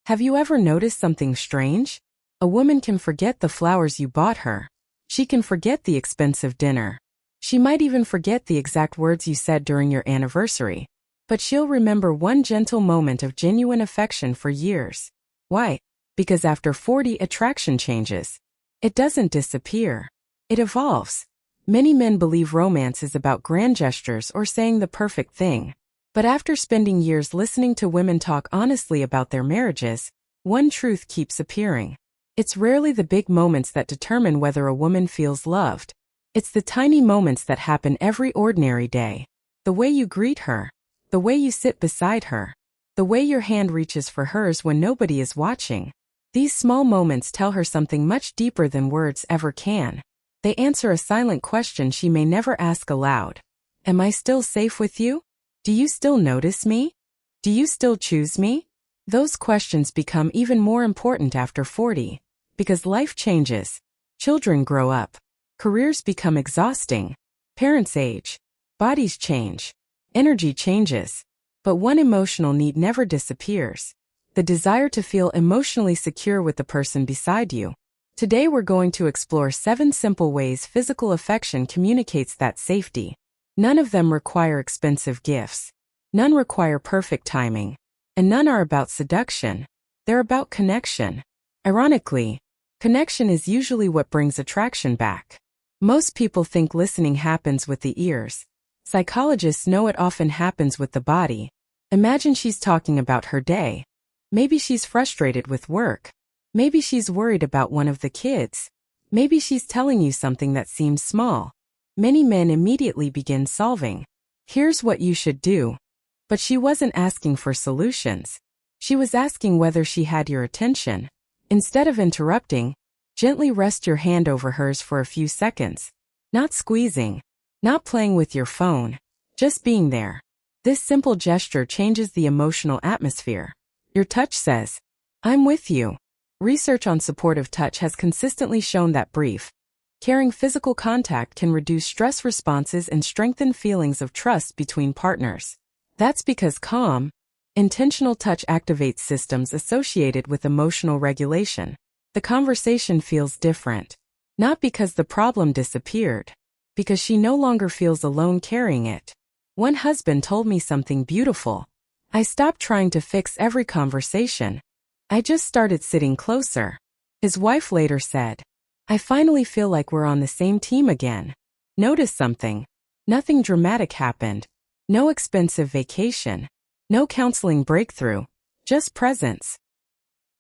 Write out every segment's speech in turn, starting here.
Have you ever noticed something strange? A woman can forget the flowers you bought her. She can forget the expensive dinner. She might even forget the exact words you said during your anniversary. But she'll remember one gentle moment of genuine affection for years. Why? Because after 40, attraction changes. It doesn't disappear. It evolves. Many men believe romance is about grand gestures or saying the perfect thing. But after spending years listening to women talk honestly about their marriages, one truth keeps appearing. It's rarely the big moments that determine whether a woman feels loved. It's the tiny moments that happen every ordinary day. The way you greet her. The way you sit beside her. The way your hand reaches for hers when nobody is watching. These small moments tell her something much deeper than words ever can. They answer a silent question she may never ask aloud. Am I still safe with you? Do you still notice me? Do you still choose me? Those questions become even more important after 40, because life changes. Children grow up. Careers become exhausting. Parents age. Bodies change. Energy changes. But one emotional need never disappears. The desire to feel emotionally secure with the person beside you. Today we're going to explore 7 simple ways physical affection communicates that safety. None of them require expensive gifts. None require perfect timing. And none are about seduction. They're about connection. Ironically, connection is usually what brings attraction back. Most people think listening happens with the ears. Psychologists know it often happens with the body. Imagine she's talking about her day. Maybe she's frustrated with work. Maybe she's worried about one of the kids. Maybe she's telling you something that seems small. Many men immediately begin solving. Here's what you should do. But she wasn't asking for solutions. She was asking whether she had your attention. Instead of interrupting, gently rest your hand over hers for a few seconds. Not squeezing. Not playing with your phone. Just being there. This simple gesture changes the emotional atmosphere. Your touch says, I'm with you. Research on supportive touch has consistently shown that brief, caring physical contact can reduce stress responses and strengthen feelings of trust between partners. That's because calm, intentional touch activates systems associated with emotional regulation. The conversation feels different. Not because the problem disappeared, because she no longer feels alone carrying it. One husband told me something beautiful. I stopped trying to fix every conversation. I just started sitting closer. His wife later said, I finally feel like we're on the same team again. Notice something. Nothing dramatic happened. No expensive vacation. No counseling breakthrough. Just presence.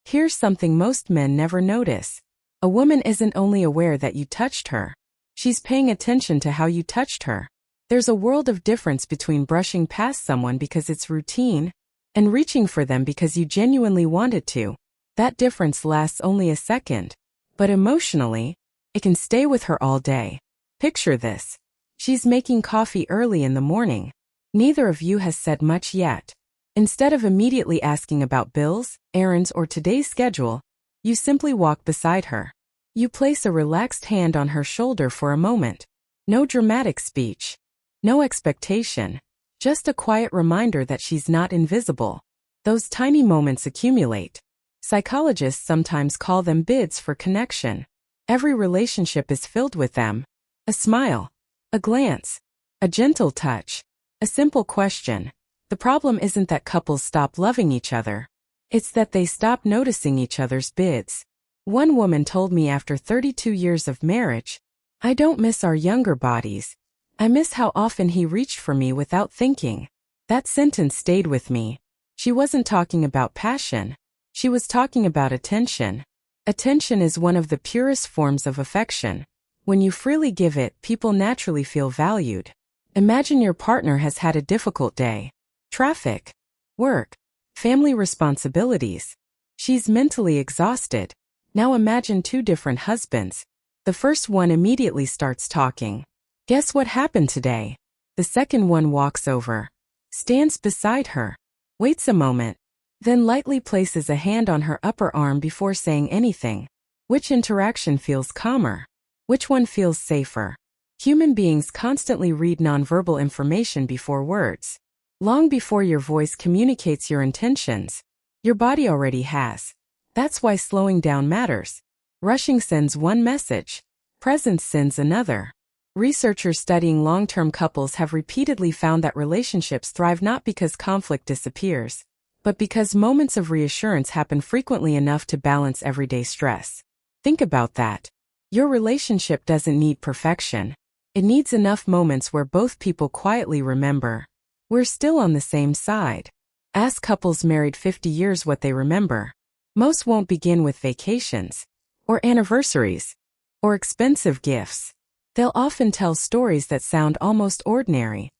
Here's something most men never notice. A woman isn't only aware that you touched her. She's paying attention to how you touched her. There's a world of difference between brushing past someone because it's routine and reaching for them because you genuinely wanted to. That difference lasts only a second. But emotionally, it can stay with her all day. Picture this. She's making coffee early in the morning. Neither of you has said much yet. Instead of immediately asking about bills, errands, or today's schedule, you simply walk beside her. You place a relaxed hand on her shoulder for a moment. No dramatic speech. No expectation. Just a quiet reminder that she's not invisible. Those tiny moments accumulate. Psychologists sometimes call them bids for connection. Every relationship is filled with them. A smile. A glance. A gentle touch. A simple question. The problem isn't that couples stop loving each other. It's that they stop noticing each other's bids. One woman told me after 32 years of marriage, I don't miss our younger bodies. I miss how often he reached for me without thinking. That sentence stayed with me. She wasn't talking about passion. She was talking about attention. Attention is one of the purest forms of affection. When you freely give it, people naturally feel valued. Imagine your partner has had a difficult day. Traffic, work, family responsibilities. She's mentally exhausted. Now imagine 2 different husbands. The first one immediately starts talking. Guess what happened today? The second one walks over, stands beside her, waits a moment, then lightly places a hand on her upper arm before saying anything. Which interaction feels calmer? Which one feels safer? Human beings constantly read nonverbal information before words. Long before your voice communicates your intentions, Your body already has. That's why slowing down matters. Rushing sends one message. Presence sends another. Researchers studying long-term couples have repeatedly found that relationships thrive not because conflict disappears, but because moments of reassurance happen frequently enough to balance everyday stress. Think about that. Your relationship doesn't need perfection. It needs enough moments where both people quietly remember, we're still on the same side. Ask couples married 50 years what they remember. Most won't begin with vacations, or anniversaries, or expensive gifts. They'll often tell stories that sound almost ordinary.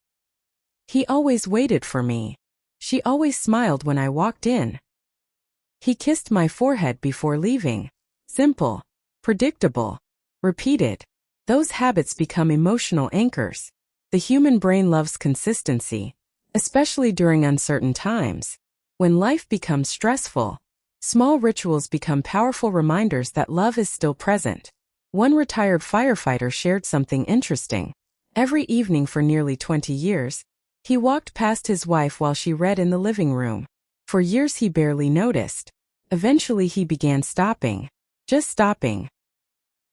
He always waited for me. She always smiled when I walked in. He kissed my forehead before leaving. Simple, predictable, repeated. Those habits become emotional anchors. The human brain loves consistency, especially during uncertain times. When life becomes stressful, small rituals become powerful reminders that love is still present. One retired firefighter shared something interesting. Every evening for nearly 20 years, he walked past his wife while she read in the living room. For years he barely noticed. Eventually he began stopping. Just stopping.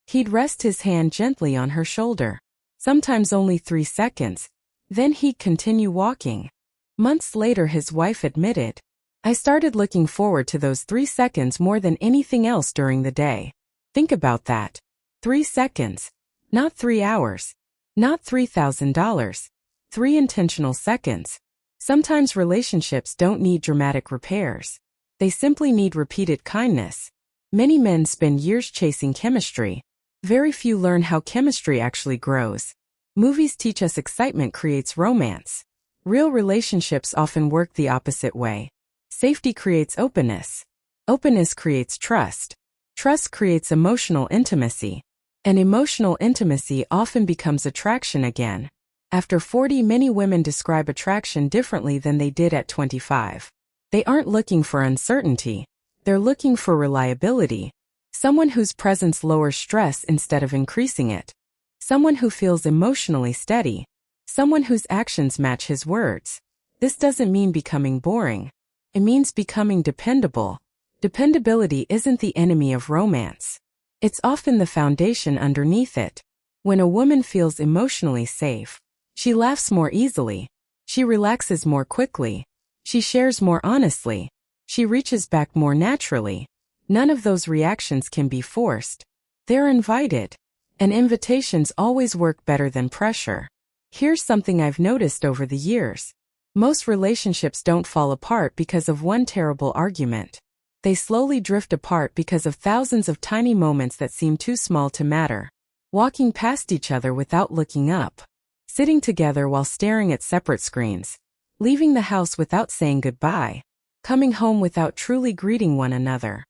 He'd rest his hand gently on her shoulder. Sometimes only 3 seconds. Then he'd continue walking. Months later his wife admitted, I started looking forward to those 3 seconds more than anything else during the day. Think about that. 3 seconds. Not 3 hours. Not $3,000. 3 intentional seconds. Sometimes relationships don't need dramatic repairs. They simply need repeated kindness. Many men spend years chasing chemistry. Very few learn how chemistry actually grows. Movies teach us excitement creates romance. Real relationships often work the opposite way. Safety creates openness. Openness creates trust. Trust creates emotional intimacy. And emotional intimacy often becomes attraction again. After 40, many women describe attraction differently than they did at 25. They aren't looking for uncertainty. They're looking for reliability. Someone whose presence lowers stress instead of increasing it. Someone who feels emotionally steady. Someone whose actions match his words. This doesn't mean becoming boring. It means becoming dependable. Dependability isn't the enemy of romance. It's often the foundation underneath it. When a woman feels emotionally safe, she laughs more easily. She relaxes more quickly. She shares more honestly. She reaches back more naturally. None of those reactions can be forced. They're invited. And invitations always work better than pressure. Here's something I've noticed over the years. Most relationships don't fall apart because of one terrible argument. They slowly drift apart because of thousands of tiny moments that seem too small to matter. Walking past each other without looking up. Sitting together while staring at separate screens. Leaving the house without saying goodbye. Coming home without truly greeting one another.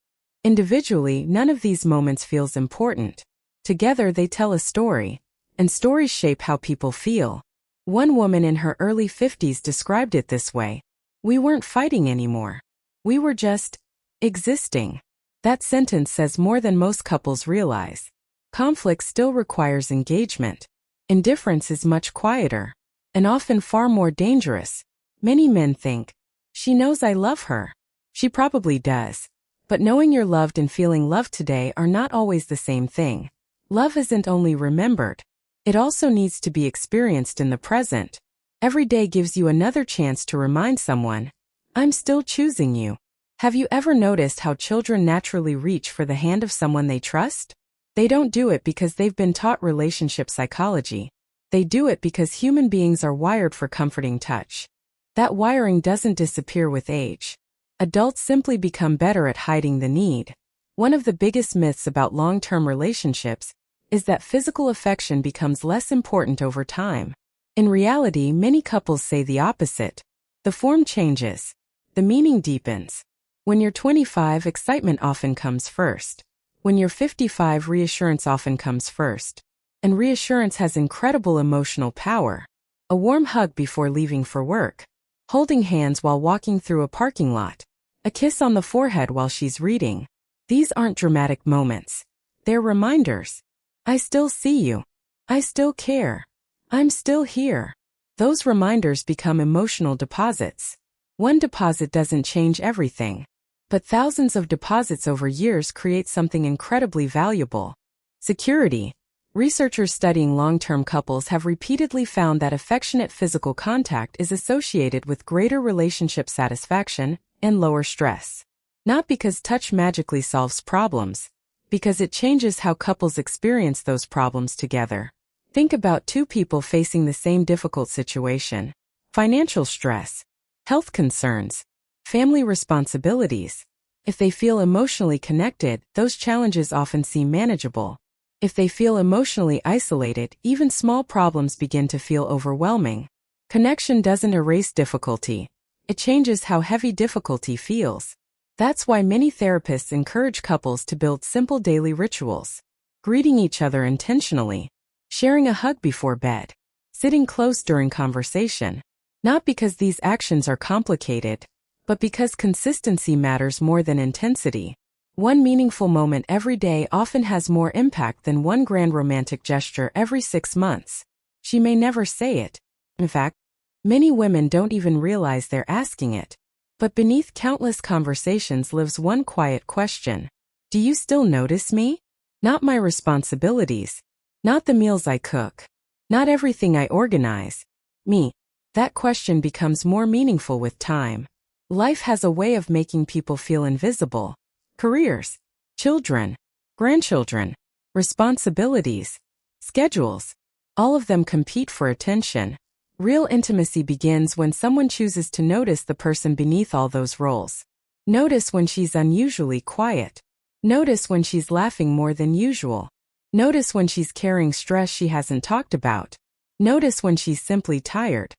Individually, none of these moments feels important. Together they tell a story. And stories shape how people feel. One woman in her early 50s described it this way. We weren't fighting anymore. We were just existing. That sentence says more than most couples realize. Conflict still requires engagement. Indifference is much quieter. And often far more dangerous. Many men think, she knows I love her. She probably does. But knowing you're loved and feeling loved today are not always the same thing. Love isn't only remembered. It also needs to be experienced in the present. Every day gives you another chance to remind someone, I'm still choosing you. Have you ever noticed how children naturally reach for the hand of someone they trust? They don't do it because they've been taught relationship psychology. They do it because human beings are wired for comforting touch. That wiring doesn't disappear with age. Adults simply become better at hiding the need. One of the biggest myths about long-term relationships is that physical affection becomes less important over time. In reality, many couples say the opposite. The form changes. The meaning deepens. When you're 25, excitement often comes first. When you're 55, reassurance often comes first. And reassurance has incredible emotional power. A warm hug before leaving for work. Holding hands while walking through a parking lot. A kiss on the forehead while she's reading. These aren't dramatic moments. They're reminders. I still see you. I still care. I'm still here. Those reminders become emotional deposits. One deposit doesn't change everything. But thousands of deposits over years create something incredibly valuable. Security. Researchers studying long-term couples have repeatedly found that affectionate physical contact is associated with greater relationship satisfaction and lower stress. Not because touch magically solves problems, because it changes how couples experience those problems together. Think about two people facing the same difficult situation: financial stress, health concerns, family responsibilities. If they feel emotionally connected, those challenges often seem manageable. If they feel emotionally isolated, even small problems begin to feel overwhelming. Connection doesn't erase difficulty. It changes how heavy difficulty feels. That's why many therapists encourage couples to build simple daily rituals. Greeting each other intentionally. Sharing a hug before bed. Sitting close during conversation. Not because these actions are complicated, but because consistency matters more than intensity. One meaningful moment every day often has more impact than one grand romantic gesture every 6 months. She may never say it. In fact, many women don't even realize they're asking it. But beneath countless conversations lives one quiet question. Do you still notice me? Not my responsibilities. Not the meals I cook. Not everything I organize. Me. That question becomes more meaningful with time. Life has a way of making people feel invisible. Careers, children, grandchildren, responsibilities, schedules. All of them compete for attention. Real intimacy begins when someone chooses to notice the person beneath all those roles. Notice when she's unusually quiet. Notice when she's laughing more than usual. Notice when she's carrying stress she hasn't talked about. Notice when she's simply tired.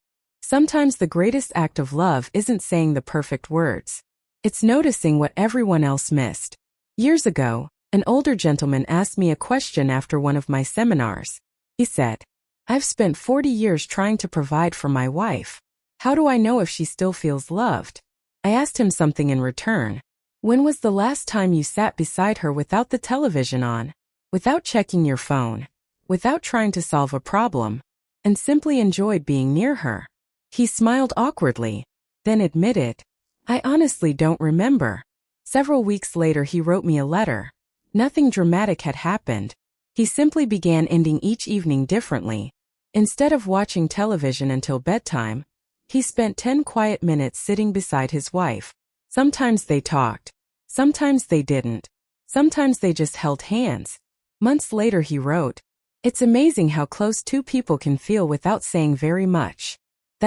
Sometimes the greatest act of love isn't saying the perfect words. It's noticing what everyone else missed. Years ago, an older gentleman asked me a question after one of my seminars. He said, "I've spent 40 years trying to provide for my wife. How do I know if she still feels loved?" I asked him something in return. When was the last time you sat beside her without the television on, without checking your phone, without trying to solve a problem, and simply enjoyed being near her? He smiled awkwardly, then admitted, "I honestly don't remember." Several weeks later he wrote me a letter. Nothing dramatic had happened. He simply began ending each evening differently. Instead of watching television until bedtime, he spent 10 quiet minutes sitting beside his wife. Sometimes they talked. Sometimes they didn't. Sometimes they just held hands. Months later he wrote, "It's amazing how close two people can feel without saying very much."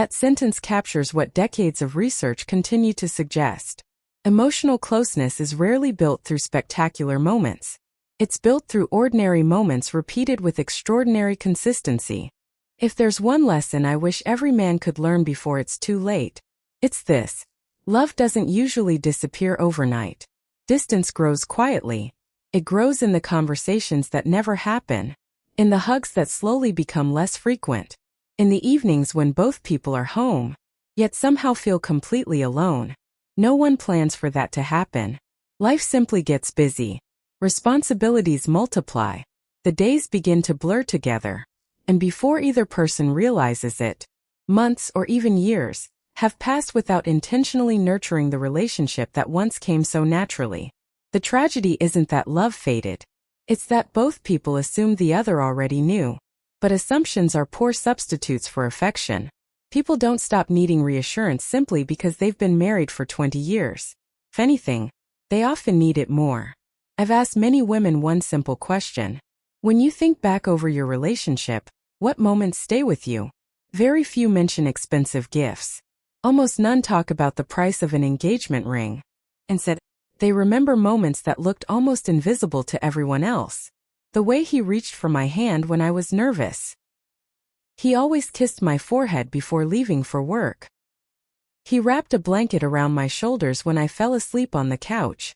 That sentence captures what decades of research continue to suggest. Emotional closeness is rarely built through spectacular moments. It's built through ordinary moments repeated with extraordinary consistency. If there's one lesson I wish every man could learn before it's too late, it's this. Love doesn't usually disappear overnight. Distance grows quietly. It grows in the conversations that never happen, in the hugs that slowly become less frequent, in the evenings when both people are home, yet somehow feel completely alone. No one plans for that to happen. Life simply gets busy. Responsibilities multiply. The days begin to blur together. And before either person realizes it, months or even years have passed without intentionally nurturing the relationship that once came so naturally. The tragedy isn't that love faded. It's that both people assumed the other already knew. But assumptions are poor substitutes for affection. People don't stop needing reassurance simply because they've been married for 20 years. If anything, they often need it more. I've asked many women one simple question. When you think back over your relationship, what moments stay with you? Very few mention expensive gifts. Almost none talk about the price of an engagement ring. Instead, they remember moments that looked almost invisible to everyone else. The way he reached for my hand when I was nervous. He always kissed my forehead before leaving for work. He wrapped a blanket around my shoulders when I fell asleep on the couch.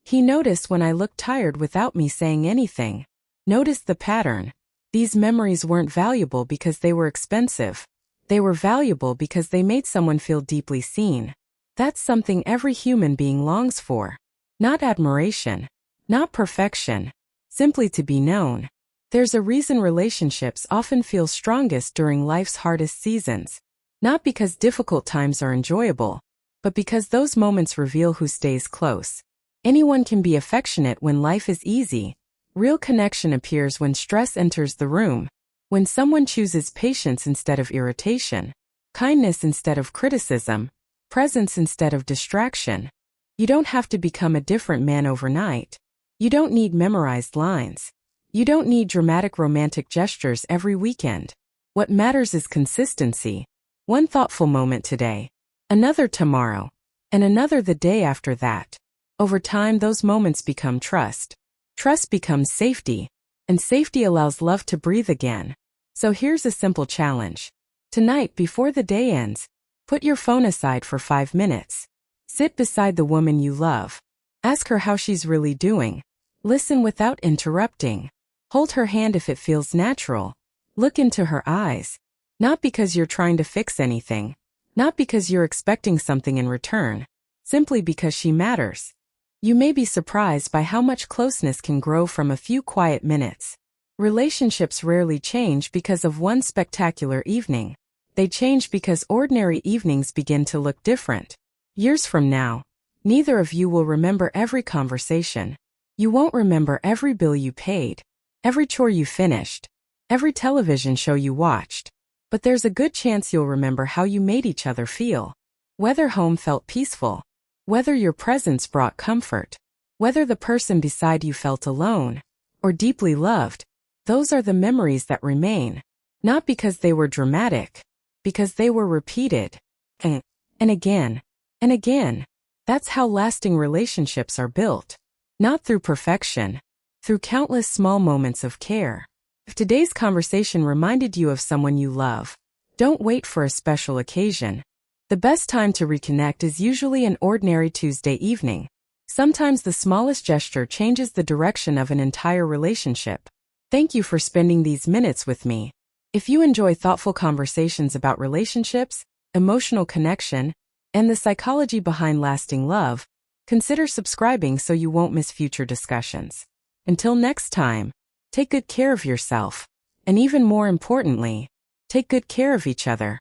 He noticed when I looked tired without me saying anything. Noticed the pattern. These memories weren't valuable because they were expensive. They were valuable because they made someone feel deeply seen. That's something every human being longs for. Not admiration. Not perfection. Simply to be known. There's a reason relationships often feel strongest during life's hardest seasons. Not because difficult times are enjoyable, but because those moments reveal who stays close. Anyone can be affectionate when life is easy. Real connection appears when stress enters the room, when someone chooses patience instead of irritation, kindness instead of criticism, presence instead of distraction. You don't have to become a different man overnight. You don't need memorized lines. You don't need dramatic romantic gestures every weekend. What matters is consistency. One thoughtful moment today, another tomorrow, and another the day after that. Over time, those moments become trust. Trust becomes safety, and safety allows love to breathe again. So here's a simple challenge. Tonight, before the day ends, put your phone aside for 5 minutes. Sit beside the woman you love. Ask her how she's really doing. Listen without interrupting. Hold her hand if it feels natural. Look into her eyes. Not because you're trying to fix anything. Not because you're expecting something in return. Simply because she matters. You may be surprised by how much closeness can grow from a few quiet minutes. Relationships rarely change because of one spectacular evening. They change because ordinary evenings begin to look different. Years from now, neither of you will remember every conversation. You won't remember every bill you paid, every chore you finished, every television show you watched. But there's a good chance you'll remember how you made each other feel. Whether home felt peaceful, whether your presence brought comfort, whether the person beside you felt alone or deeply loved, those are the memories that remain. Not because they were dramatic, because they were repeated. And again, and again. That's how lasting relationships are built. Not through perfection, through countless small moments of care. If today's conversation reminded you of someone you love, don't wait for a special occasion. The best time to reconnect is usually an ordinary Tuesday evening. Sometimes the smallest gesture changes the direction of an entire relationship. Thank you for spending these minutes with me. If you enjoy thoughtful conversations about relationships, emotional connection, and the psychology behind lasting love, consider subscribing so you won't miss future discussions. Until next time, take good care of yourself. And even more importantly, take good care of each other.